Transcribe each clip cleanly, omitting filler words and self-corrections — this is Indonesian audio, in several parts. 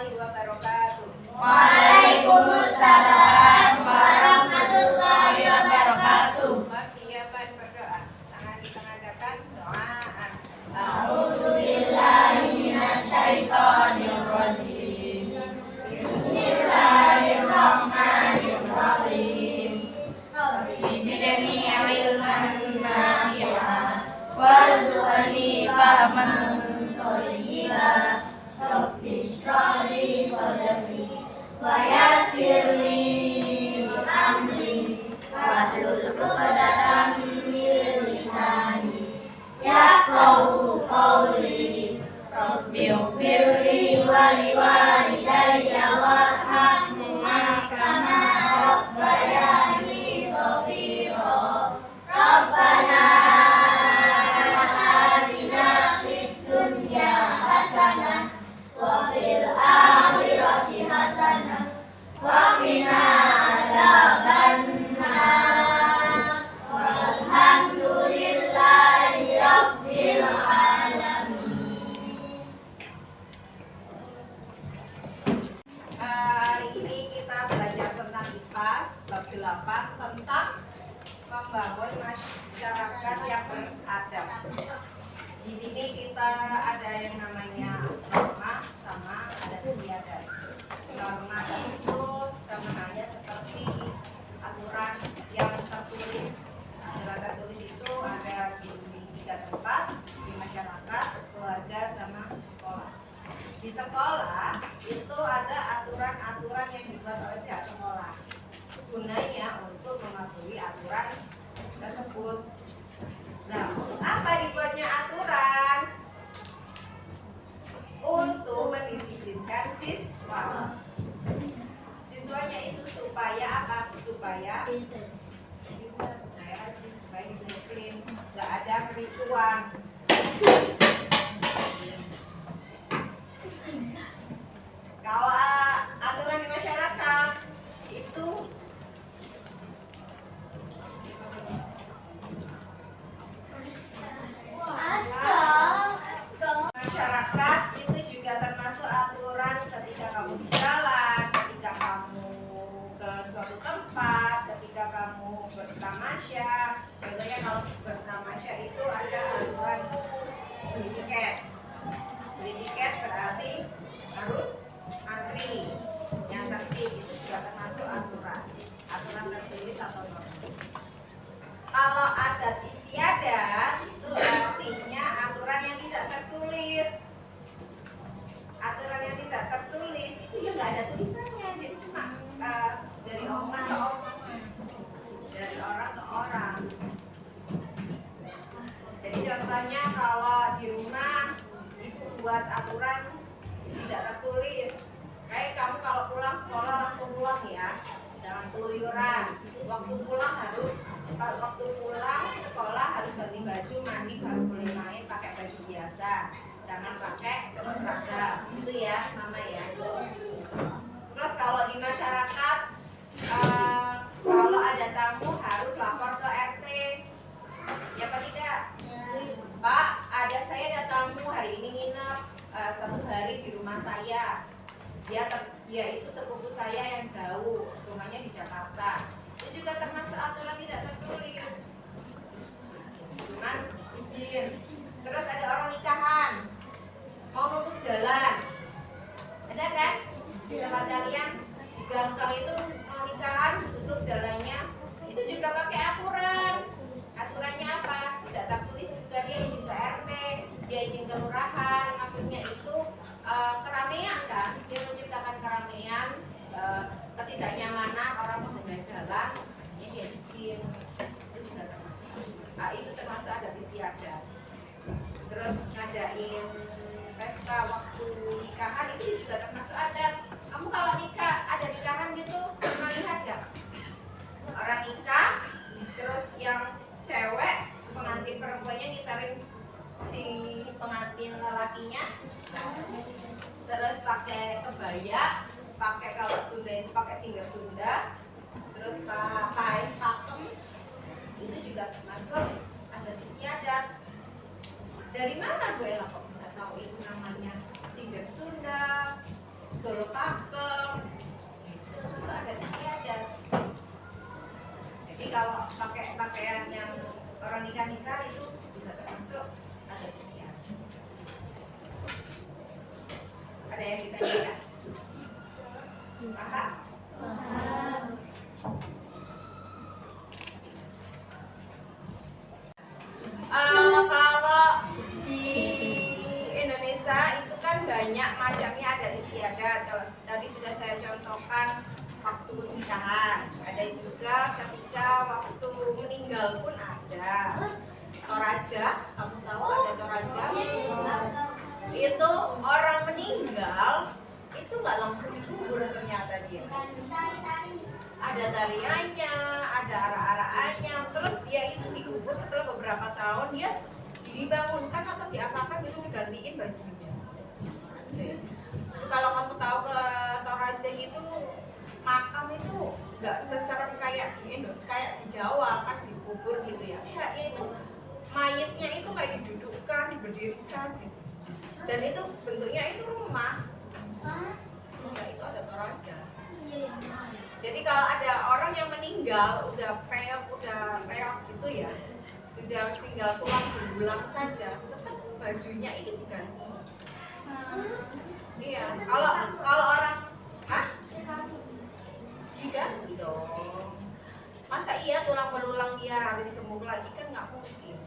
warahmatullahi wabarakatuh. Waalaikumsalam warahmatullahi wabarakatuh. Persiapan berdoa. Tangan ditengadahkan doa. A'udzubillahi minasyaitonirrajim. Bismillahirrahmanirrahim. Rabbi zidni ilman nafi'an warzuqni fahman thayyiban. Rabbi shrah li sadri wa yassir li amri wahlul 'uqdatam min lisani yafqahu qawli. Rabbi ighfirli wa liwalidayya warhamhuma kama rabbayani shaghira. Rabbana atina fid dunya hasanah wa fil akhirati hasanah wa qina adzabannar. Walhamdulillahi rabbil alamin. Hari ini kita belajar tentang IPAS bab 8 tentang membangun masyarakat yang beradab. Di sini kita ada yang namanya norma sama adat istiadat. Norma itu sama halnya seperti aturan yang tertulis. Aturan tertulis itu ada di 3 tempat, di masyarakat, keluarga, sama sekolah. Di sekolah itu ada aturan-aturan yang dibuat oleh pihak sekolah. Gunanya untuk mematuhi aturan tersebut. Nah, untuk apa dibuatnya aturan? Untuk mendisiplinkan siswa. Siswanya itu supaya apa? Supaya rajin, supaya disiplin, nggak ada kericuan. Kalau aturan di masyarakat itu masyarakat itu juga termasuk aturan ketika kamu di jalan, ketika kamu ke suatu tempat, ketika kamu bertamasya. Contohnya kalau bertamasya itu ada aturan beli tiket. Beli tiket berarti harus antri. Yang tertib itu juga termasuk aturan tertulis atau norma. Kalau adat istiadat itu artinya aturan yang tidak tertulis. Aturan yang tidak tertulis itu juga nggak ada tulisannya, jadi cuma dari omongan ke omongan, dari orang ke orang. Jadi contohnya kalau di rumah ibu buat aturan tidak tertulis, kayak kamu kalau pulang sekolah langsung pulang ya, jangan keluyuran. Waktu pulang sekolah harus ganti baju, mandi, baru boleh main pakai baju biasa, jangan pakai seragam. Itu ya mama ya. Terus kalau di masyarakat kalau ada tamu harus lapor ke RT. Ya Pak tidak? Pak, saya ada tamu hari ini nginep 1 hari di rumah saya. Dia itu sepupu saya yang jauh, rumahnya di Jakarta. Itu juga termasuk aturan tidak tertulis. Cuman izin. Terus ada orang nikahan, mau nutup jalan. Ada kan? Di tempat kalian di Gangkang itu mau nikahan, tutup jalannya. Itu juga pakai aturan. Aturannya apa? Tidak tertulis juga, dia izin ke RT, dia izin ke lurahan. Maksudnya itu keramaian kan? Dia menciptakan keramaian, ketidaknyamanan orang pengguna jalan. Ini dia izin. Itu juga termasuk. Itu termasuk adat istiadat. Terus ngadain pesta waktu nikahan itu juga termasuk adat. Kamu kalau nikah, ada nikahan gitu, pernah lihat ya? Orang nikah, terus yang cewek, pengantin perempuannya ngitarin si pengantin lelakinya, terus pakai kebaya, pakai kalau Sunda itu pakai singlet Sunda, terus pakai pakem, itu juga termasuk adat istiadat. Dari mana Bu Ella kok bisa tahu itu namanya singlet Sunda, jolo pakem, itu termasuk adat istiadat. Jadi kalau pakai pakaian yang orang nikah itu juga termasuk adat istiadat. Ada yang ditanyakan? Paham? Kalau di Indonesia itu kan banyak macamnya adat istiadat. Kalau tadi sudah saya contohkan waktu nikahan, ada juga ketika waktu meninggal pun ada. Toraja, kamu tahu ada toraja? Itu orang meninggal itu nggak langsung dikubur ternyata dia. Ada tariannya, ada arak-arakannya, terus dia itu dikubur setelah beberapa tahun dia dibangunkan atau diapakan gitu, digantiin bajunya. Kalau kamu tahu ke Toraja gitu, makam itu nggak seserem kayak di Jawa kan dikubur gitu ya. Kayak itu mayatnya itu kayak didudukkan, diberdirikan gitu. Dan itu bentuknya itu rumah. Enggak, itu ada Toraja. Jadi kalau ada orang yang meninggal udah peok gitu ya, sudah tinggal tulang belulang saja, tetap bajunya itu diganti. Iya, kalau orang, diganti dong. Masa iya tulang belulang dia harus gemuk lagi, kan nggak mungkin.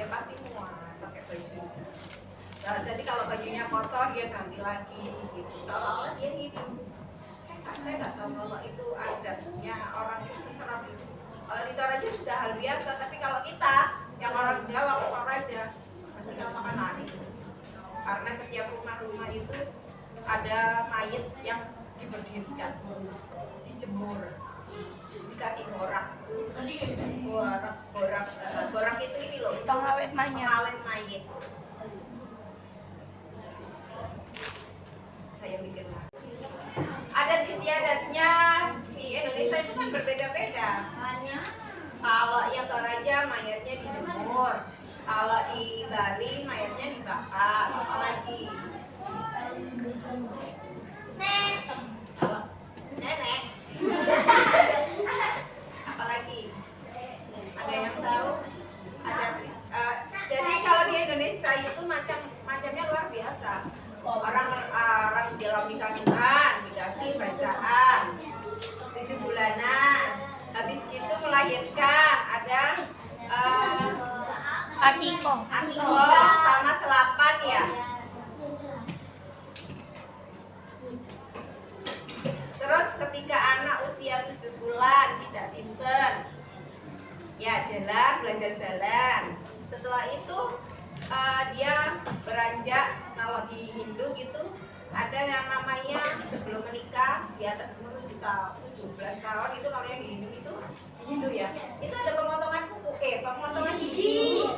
Ya pasti muat pakai baju. Nah, jadi kalau bajunya kotor dia ganti lagi gitu. Seolah-olah dia hidup. Saya nggak tahu kalau itu adatnya orang itu seserem itu. Kalau di Toraja sudah hal biasa, tapi kalau kita yang orang Jawa ke Toraja pasti nggak makan nasi. Karena setiap rumah-rumah itu ada mayat yang diberdirikan, dijemur, dikasih borak. Borak itu ini loh, Pengawet mayat. Saya mikir adat istiadatnya di Indonesia itu kan berbeda-beda. Kalau yang Toraja mayatnya dijemur, kalau di Bali mayatnya dibakar, apalagi nenek. Apalagi ada yang tahu? Jadi kalau di Indonesia itu macamnya luar biasa. Orang di dalam kandungan dikasih bacaan 7 bulanan, habis itu melahirkan ada Akikoh sama selapan ya. Terus ketika anak usia 7 bulan tidak sinten ya, belajar jalan. Setelah itu dia beranjak, kalau di Hindu gitu ada yang namanya sebelum menikah di atas umur 17 tahun itu, kalau yang di Hindu ya, itu ada pemotongan pemotongan gigi,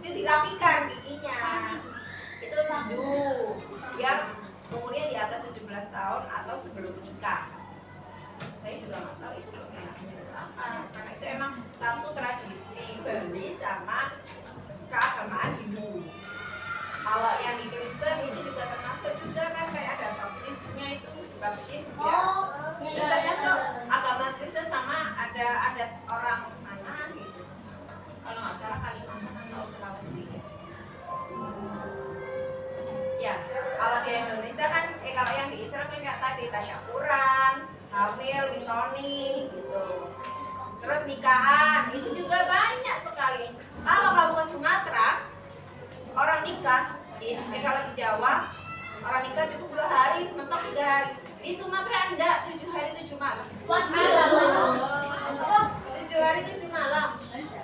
itu dirapikan giginya, itu Hindu yang umurnya di atas 17 tahun atau sebelum menikah. Saya juga nggak tahu itu apa, karena itu emang satu tradisi Bali sama keagamaan Hindu. Kalau yang di Kristen itu juga termasuk juga kan, kayak ada baptisnya itu, baptis ya. Itu termasuk agama Kristen sama ada adat orang mana gitu. Kalau nggak salah Kalimantan atau Sulawesi. Ya, kalau di Indonesia kan, kalau yang di Israel kan kayak tadi tasyakuran, hamil, mitoni gitu. Terus nikahan itu juga banyak sekali. Kalau kamu ke Sumatera, orang nikah, kalau di Jawa orang nikah cukup 2 hari, mentok 3 hari. Di Sumatera enggak, 7 hari 7 malam. 7 hari 7 malam.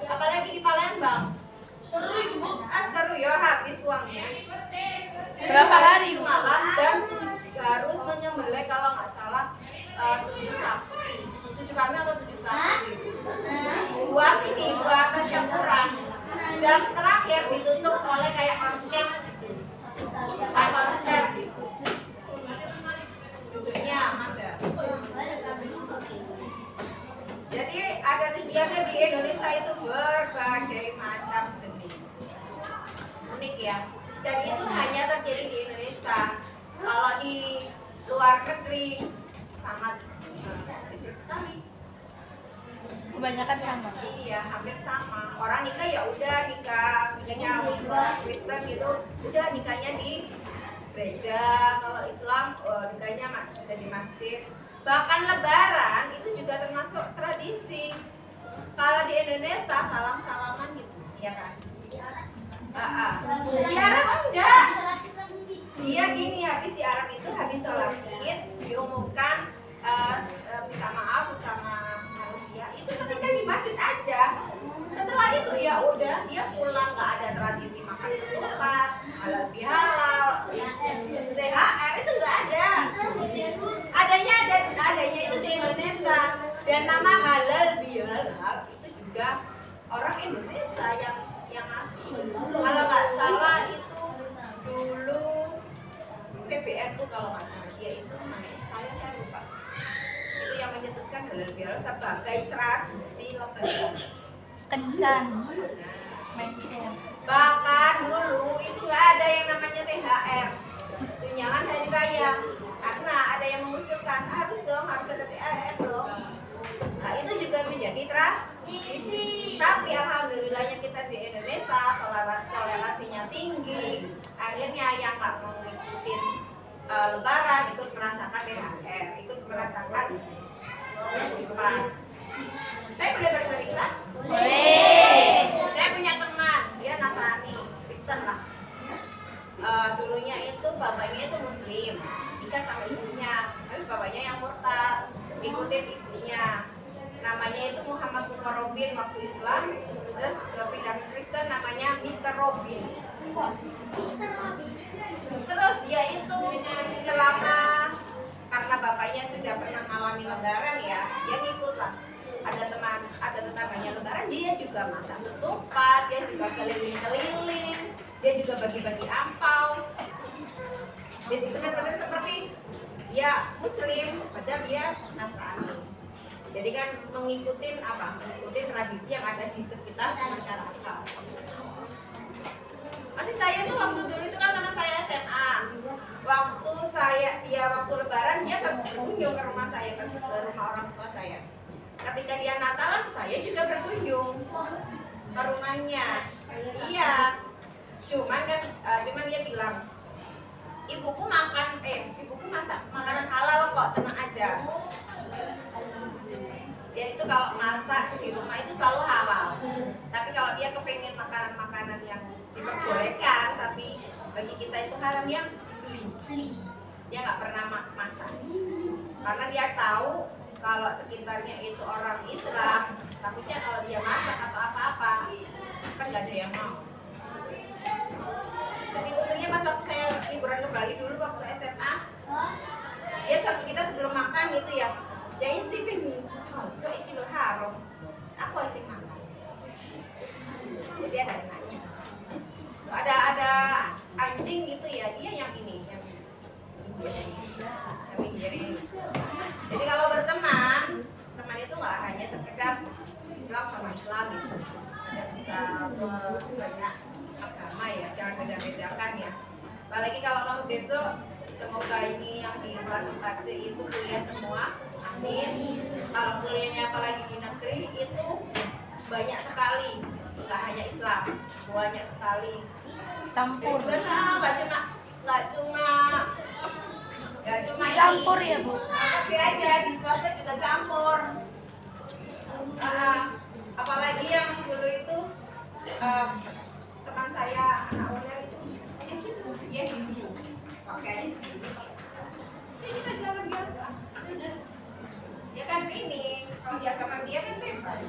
Apalagi di Palembang. Seru itu, Bu. Seru ya, habis uangnya. Berapa hari? 7 malam dan harus menyembelih kalau nggak salah 7 sapi, 7 kambing atau 7 sapi. Buat tasyakuran. Dan terakhir ditutup oleh kayak orkes gitu, kayak konser gitu. Duduknya ada. Jadi adat istiadat di Indonesia itu berbagai macam jenis, unik ya. Dan itu hanya terjadi di Indonesia. Kalau di luar negeri sangat kecil sekali. Kebanyakan sama. Iya, hampir sama. Orang nikah ya udah nikahnya orang Kristen gitu, udah nikahnya di gereja. Kalau Islam nikahnya di masjid. Bahkan Lebaran itu juga termasuk tradisi. Kalau di Indonesia salam-salaman gitu, ya kan? Di Arab enggak. Dia gini, habis di Arab itu habis sholat Id diumumkan minta maaf sama manusia itu ketika di masjid aja. Setelah itu ya udah dia pulang, nggak ada tradisi makan ketupat, halal bihalal, THR itu nggak ada. Adanya itu di Indonesia, dan nama halal bihalal itu juga orang Indonesia yang ngasih. Kalau nggak salah itu dulu PBNU kalau nggak salah dia itu namanya saya lupa. Itu yang mencetuskan halal bihalal sebagai tradisi Lebaran. Kencan. Mention. Bahkan dulu itu nggak ada yang namanya THR, tunjangan hari raya, karena ada yang mengusulkan harus ada THR dong. Nah itu juga menjadi tradisi. Tapi alhamdulillahnya kita di Indonesia toleransinya tinggi. Akhirnya yang nggak mau ngikutin Lebaran ikut merasakan THR, ikut merasakan lipat. Saya boleh bercerita? Boleh. Saya punya teman, dia Nasrani, Kristen lah. Dulunya itu bapaknya itu Muslim, nikah sama ibunya, tapi bapaknya yang murtad, ikutin ibunya. Namanya itu Muhammad Robin waktu Islam, terus pindah ke Kristen namanya Mr. Robin. Terus dia itu selama karena bapaknya sudah pernah mengalami Lebaran ya, dia ngikut lah. Ada tetangganya Lebaran, dia juga masak ketupat, dia juga keliling-keliling, dia juga bagi-bagi ampau. Jadi benar-benar seperti dia Muslim, padahal dia Nasrani. Jadi kan mengikuti tradisi yang ada di sekitar masyarakat. Masih saya tuh waktu dulu itu kan teman saya SMA. Waktu Lebaran dia berkunjung ke rumah saya, ke rumah orang tua saya. Ketika dia Natalan, saya juga berkunjung ke rumahnya. Iya. Cuman dia bilang, ibuku masak makanan halal kok, tenang aja. Dia itu kalau masak di rumah itu selalu halal. Tapi kalau dia kepengen makanan-makanan yang diperbolehkan, tapi bagi kita itu haram, yang beli. Dia nggak pernah masak. Karena dia tahu kalau sekitarnya itu orang Islam, takutnya kalau dia masak atau apa-apa, kan nggak ada yang mau. Jadi untungnya pas waktu saya liburan ke Bali dulu waktu SMA, kita sebelum makan gitu ya, jangan sih so iki lo haram, aku asing makan. Jadi ada yang nanya, ada anjing gitu ya, dia yang minggirin. Jadi kalau berteman, teman itu nggak hanya sekedar Islam sama Islam gitu, bisa banyak agama ya, jangan beda-bedakan ya. Apalagi kalau kamu besok, semoga ini yang di kelas 4C itu kuliah semua, amin. Kalau kuliahnya apalagi di negeri itu banyak sekali, nggak hanya Islam, banyak sekali. Campur. Nggak cuma Campur ya Bu. Oke aja, di swasta juga campur. Apalagi yang dulu itu teman saya anak ular itu dia Hindu. Oke. Jadi kita jalan biasa. Dia kan ini, kalau di agama dia kan bebas.